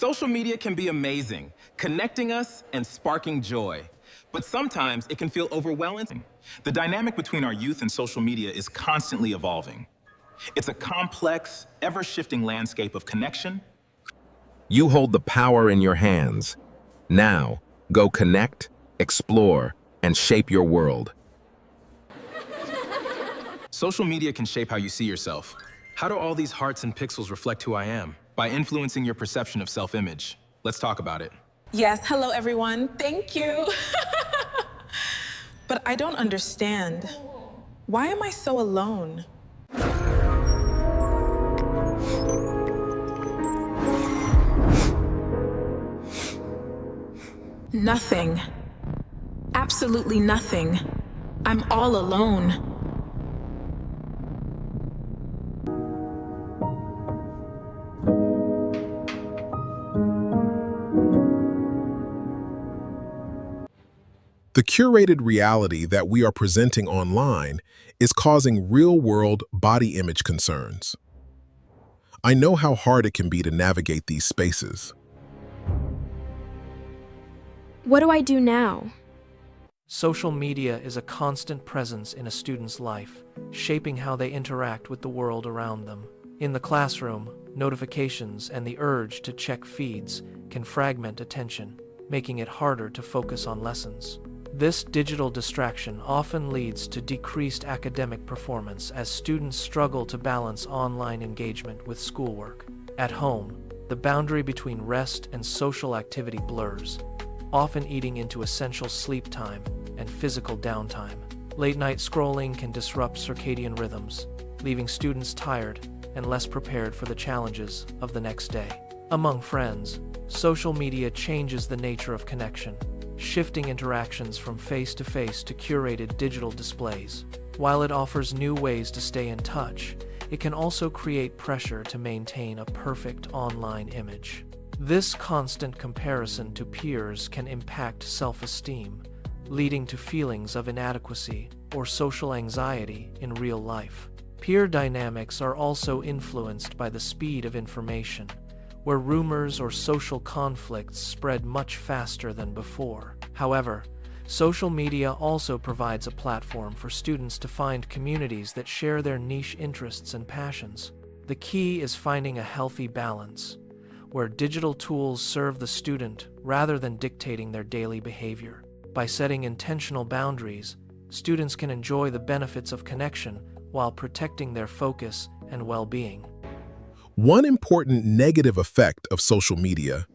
Social media can be amazing, connecting us and sparking joy. But sometimes it can feel overwhelming. The dynamic between our youth and social media is constantly evolving. It's a complex, ever-shifting landscape of connection. You hold the power in your hands. Now, go connect, explore, and shape your world. Social media can shape how you see yourself. How do all these hearts and pixels reflect who I am? By influencing your perception of self-image. Let's talk about it. Yes, hello everyone, thank you. But I don't understand. Why am I so alone? Nothing. Absolutely nothing. I'm all alone. The curated reality that we are presenting online is causing real-world body image concerns. I know how hard it can be to navigate these spaces. What do I do now? Social media is a constant presence in a student's life, shaping how they interact with the world around them. In the classroom, notifications and the urge to check feeds can fragment attention, making it harder to focus on lessons. This digital distraction often leads to decreased academic performance as students struggle to balance online engagement with schoolwork. At home, the boundary between rest and social activity blurs, often eating into essential sleep time and physical downtime. Late-night scrolling can disrupt circadian rhythms, leaving students tired and less prepared for the challenges of the next day. Among friends, social media changes the nature of connection, shifting interactions from face-to-face to curated digital displays. While it offers new ways to stay in touch, it can also create pressure to maintain a perfect online image. This constant comparison to peers can impact self-esteem, leading to feelings of inadequacy or social anxiety in real life. Peer dynamics are also influenced by the speed of information, where rumors or social conflicts spread much faster than before. However, social media also provides a platform for students to find communities that share their niche interests and passions. The key is finding a healthy balance, where digital tools serve the student rather than dictating their daily behavior. By setting intentional boundaries, students can enjoy the benefits of connection while protecting their focus and well-being. One important negative effect of social media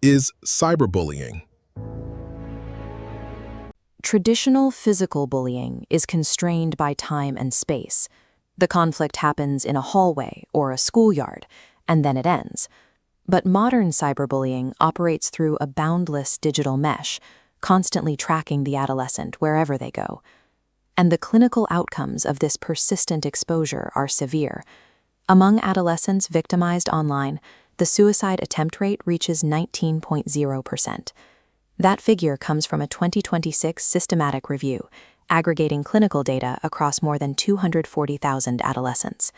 is cyberbullying. Traditional physical bullying is constrained by time and space. The conflict happens in a hallway or a schoolyard, and then it ends. But modern cyberbullying operates through a boundless digital mesh, constantly tracking the adolescent wherever they go. And the clinical outcomes of this persistent exposure are severe. Among adolescents victimized online, the suicide attempt rate reaches 19.0%. That figure comes from a 2026 systematic review, aggregating clinical data across more than 240,000 adolescents.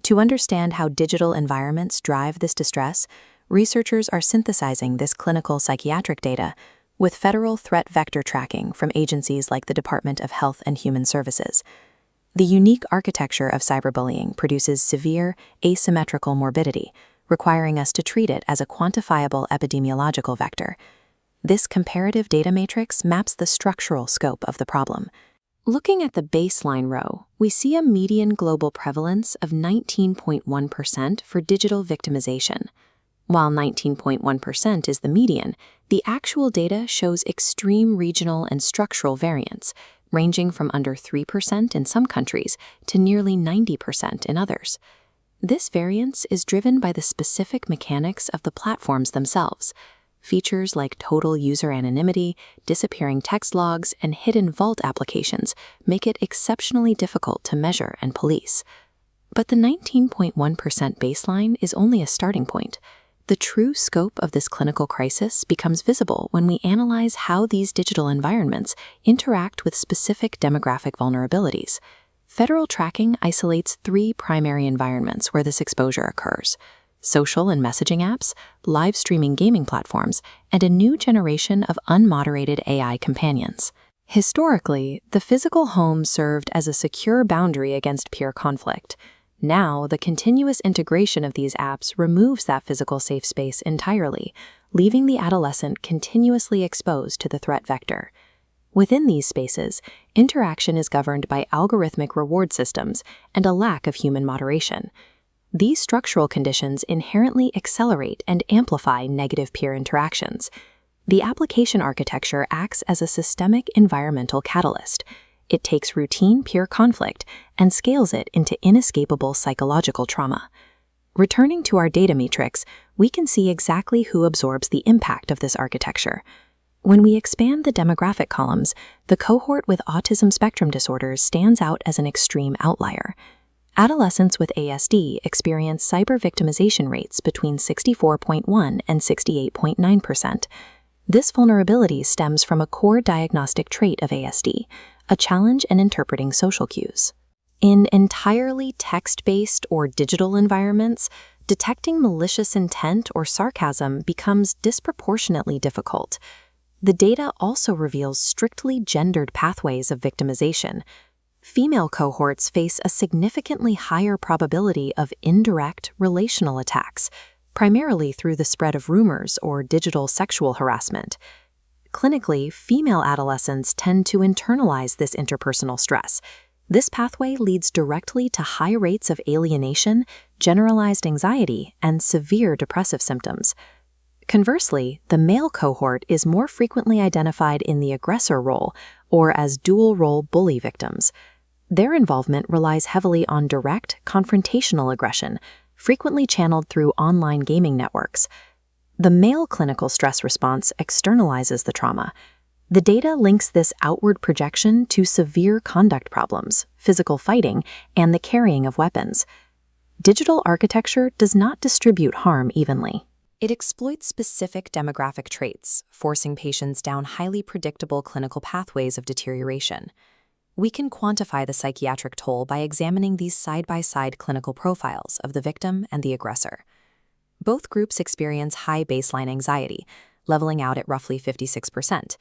To understand how digital environments drive this distress, researchers are synthesizing this clinical psychiatric data with federal threat vector tracking from agencies like the Department of Health and Human Services. The unique architecture of cyberbullying produces severe, asymmetrical morbidity, requiring us to treat it as a quantifiable epidemiological vector. This comparative data matrix maps the structural scope of the problem. Looking at the baseline row, we see a median global prevalence of 19.1% for digital victimization. While 19.1% is the median, the actual data shows extreme regional and structural variance, ranging from under 3% in some countries to nearly 90% in others. This variance is driven by the specific mechanics of the platforms themselves. Features like total user anonymity, disappearing text logs, and hidden vault applications make it exceptionally difficult to measure and police. But the 19.1% baseline is only a starting point. The true scope of this clinical crisis becomes visible when we analyze how these digital environments interact with specific demographic vulnerabilities. Federal tracking isolates 3 primary environments where this exposure occurs: social and messaging apps, live streaming gaming platforms, and a new generation of unmoderated AI companions. Historically, the physical home served as a secure boundary against peer conflict. Now, the continuous integration of these apps removes that physical safe space entirely, leaving the adolescent continuously exposed to the threat vector. Within these spaces, interaction is governed by algorithmic reward systems and a lack of human moderation. These structural conditions inherently accelerate and amplify negative peer interactions. The application architecture acts as a systemic environmental catalyst. It takes routine peer conflict and scales it into inescapable psychological trauma. Returning to our data matrix, we can see exactly who absorbs the impact of this architecture. When we expand the demographic columns, the cohort with autism spectrum disorders stands out as an extreme outlier. Adolescents with ASD experience cyber victimization rates between 64.1% and 68.9%. This vulnerability stems from a core diagnostic trait of ASD, a challenge in interpreting social cues. In entirely text-based or digital environments, detecting malicious intent or sarcasm becomes disproportionately difficult. The data also reveals strictly gendered pathways of victimization. Female cohorts face a significantly higher probability of indirect relational attacks, primarily through the spread of rumors or digital sexual harassment. Clinically, female adolescents tend to internalize this interpersonal stress. This pathway leads directly to high rates of alienation, generalized anxiety, and severe depressive symptoms. Conversely, the male cohort is more frequently identified in the aggressor role or as dual-role bully victims. Their involvement relies heavily on direct, confrontational aggression, frequently channeled through online gaming networks. The male clinical stress response externalizes the trauma. The data links this outward projection to severe conduct problems, physical fighting, and the carrying of weapons. Digital architecture does not distribute harm evenly. It exploits specific demographic traits, forcing patients down highly predictable clinical pathways of deterioration. We can quantify the psychiatric toll by examining these side-by-side clinical profiles of the victim and the aggressor. Both groups experience high baseline anxiety, leveling out at roughly 56%.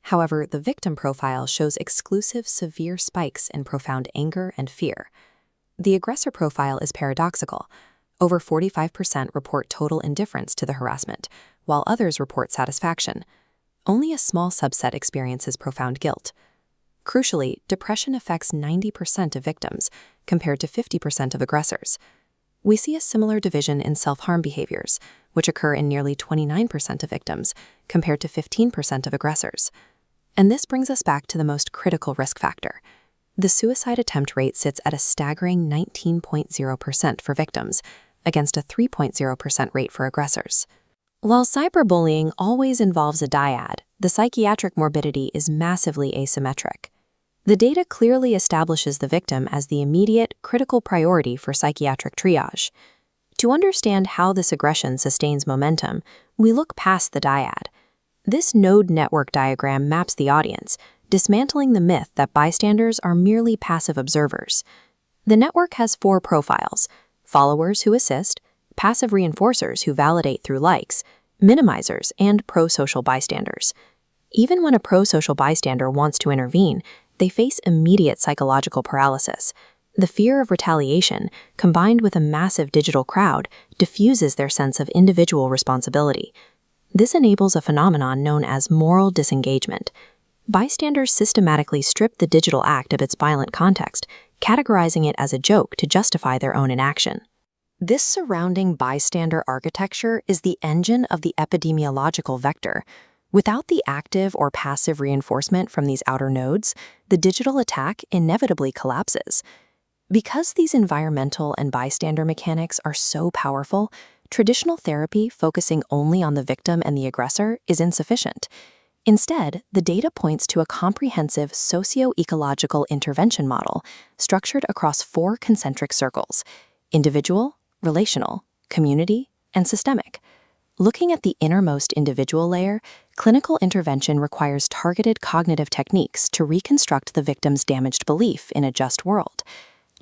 However, the victim profile shows exclusive severe spikes in profound anger and fear. The aggressor profile is paradoxical. Over 45% report total indifference to the harassment, while others report satisfaction. Only a small subset experiences profound guilt. Crucially, depression affects 90% of victims, compared to 50% of aggressors. We see a similar division in self-harm behaviors, which occur in nearly 29% of victims, compared to 15% of aggressors. And this brings us back to the most critical risk factor. The suicide attempt rate sits at a staggering 19.0% for victims, against a 3.0% rate for aggressors. While cyberbullying always involves a dyad, the psychiatric morbidity is massively asymmetric. The data clearly establishes the victim as the immediate, critical priority for psychiatric triage. To understand how this aggression sustains momentum, we look past the dyad. This node network diagram maps the audience, dismantling the myth that bystanders are merely passive observers. The network has 4 profiles: followers who assist, passive reinforcers who validate through likes, minimizers, and pro-social bystanders. Even when a pro-social bystander wants to intervene, they face immediate psychological paralysis. The fear of retaliation, combined with a massive digital crowd, diffuses their sense of individual responsibility. This enables a phenomenon known as moral disengagement. Bystanders systematically strip the digital act of its violent context, categorizing it as a joke to justify their own inaction. This surrounding bystander architecture is the engine of the epidemiological vector. Without the active or passive reinforcement from these outer nodes, the digital attack inevitably collapses. Because these environmental and bystander mechanics are so powerful, traditional therapy focusing only on the victim and the aggressor is insufficient. Instead, the data points to a comprehensive socio-ecological intervention model structured across 4 concentric circles: individual, relational, community, and systemic. Looking at the innermost individual layer, clinical intervention requires targeted cognitive techniques to reconstruct the victim's damaged belief in a just world.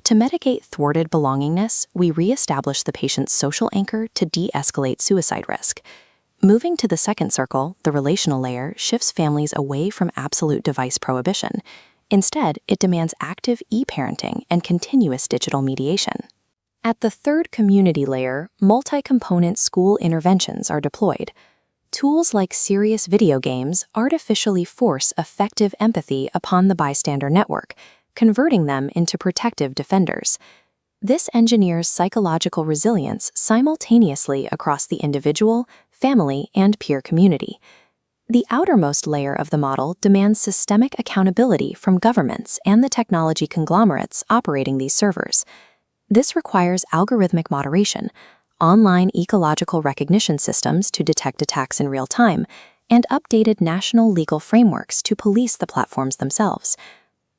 To mitigate thwarted belongingness, we re-establish the patient's social anchor to de-escalate suicide risk. Moving to the second circle, the relational layer shifts families away from absolute device prohibition. Instead, it demands active e-parenting and continuous digital mediation. At the third community layer, multi-component school interventions are deployed. Tools like serious video games artificially force effective empathy upon the bystander network, converting them into protective defenders. This engineers psychological resilience simultaneously across the individual, family, and peer community. The outermost layer of the model demands systemic accountability from governments and the technology conglomerates operating these servers. This requires algorithmic moderation, online ecological recognition systems to detect attacks in real time, and updated national legal frameworks to police the platforms themselves.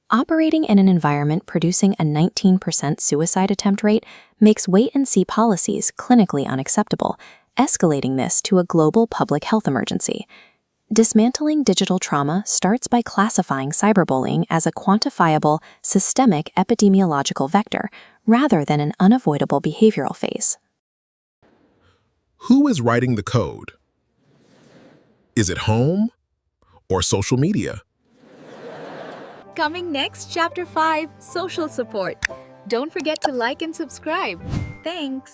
Operating in an environment producing a 19% suicide attempt rate makes wait-and-see policies clinically unacceptable, escalating this to a global public health emergency. Dismantling digital trauma starts by classifying cyberbullying as a quantifiable, systemic epidemiological vector rather than an unavoidable behavioral phase. Who is writing the code? Is it home or social media? Coming next, Chapter 5, Social Support. Don't forget to like and subscribe. Thanks!